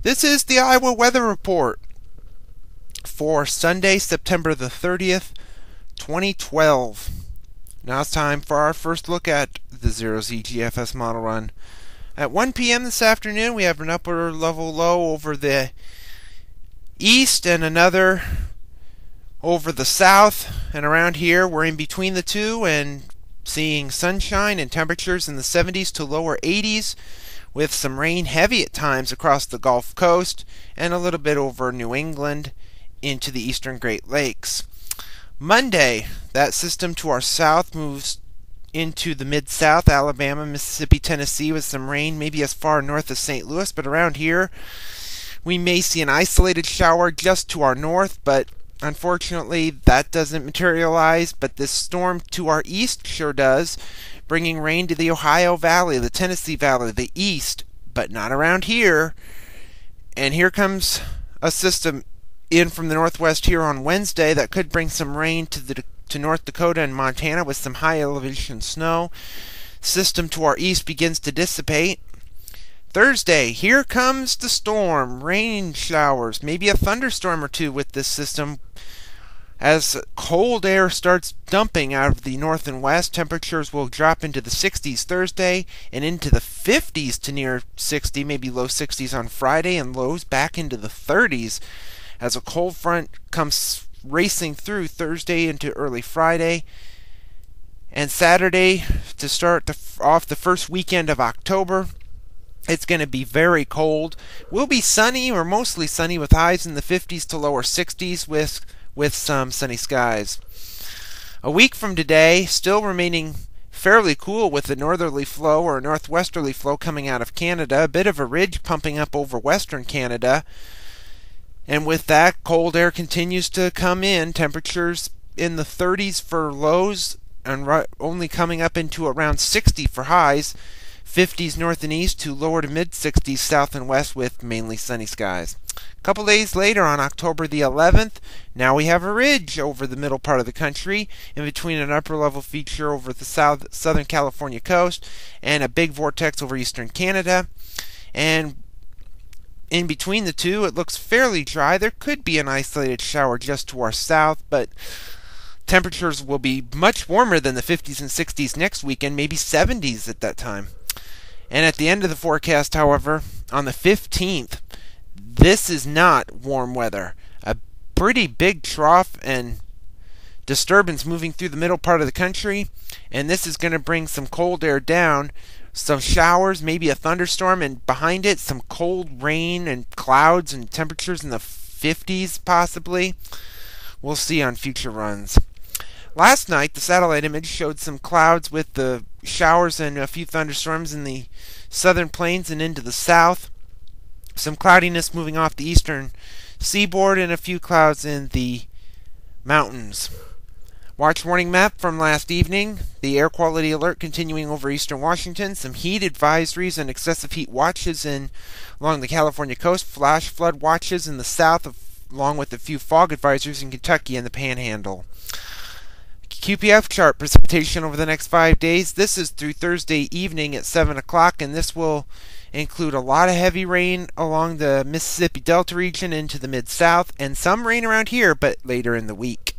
This is the Iowa Weather Report for Sunday, September the 30th, 2012. Now it's time for our first look at the 0Z GFS Model Run. At 1 p.m. this afternoon, we have an upper level low over the east and another over the south. And around here, we're in between the two and seeing sunshine and temperatures in the 70s to lower 80s, with some rain heavy at times across the Gulf Coast and a little bit over New England into the eastern Great Lakes. Monday, that system to our south moves into the mid-south, Alabama, Mississippi, Tennessee, with some rain maybe as far north as St. Louis, but around here we may see an isolated shower just to our north, but unfortunately that doesn't materialize. But this storm to our east sure does, bringing rain to the Ohio Valley, the Tennessee Valley, the east, but not around here. And here comes a system in from the northwest here on Wednesday that could bring some rain to North Dakota and Montana with some high elevation snow. System to our east begins to dissipate. Thursday, here comes the storm, rain showers, maybe a thunderstorm or two with this system. As cold air starts dumping out of the north and west, temperatures will drop into the 60s Thursday and into the 50s to near 60, maybe low 60s on Friday, and lows back into the 30s as a cold front comes racing through Thursday into early Friday. And Saturday, to start off the first weekend of October, it's going to be very cold. Will be sunny or mostly sunny with highs in the 50s to lower 60s with some sunny skies. A week from today, still remaining fairly cool with a northerly flow or a northwesterly flow coming out of Canada, a bit of a ridge pumping up over western Canada. And with that, cold air continues to come in. Temperatures in the 30s for lows and only coming up into around 60 for highs. 50s north and east to lower to mid 60s south and west with mainly sunny skies. A couple days later, on October the 11th, now we have a ridge over the middle part of the country, in between an upper level feature over the southern California coast and a big vortex over eastern Canada. And in between the two, it looks fairly dry. There could be an isolated shower just to our south, but temperatures will be much warmer than the 50s and 60s next weekend, maybe 70s at that time. And at the end of the forecast, however, on the 15th, this is not warm weather. A pretty big trough and disturbance moving through the middle part of the country, and this is going to bring some cold air down. Some showers, maybe a thunderstorm, and behind it some cold rain and clouds and temperatures in the 50s possibly. We'll see on future runs. Last night, the satellite image showed some clouds with the showers and a few thunderstorms in the southern plains and into the south. Some cloudiness moving off the eastern seaboard and a few clouds in the mountains. Watch warning map from last evening. The air quality alert continuing over eastern Washington. Some heat advisories and excessive heat watches along the California coast. Flash flood watches in the south, along with a few fog advisories in Kentucky and the Panhandle. QPF chart precipitation over the next 5 days. This is through Thursday evening at 7 o'clock, and this will include a lot of heavy rain along the Mississippi Delta region into the mid-south, and some rain around here, but later in the week.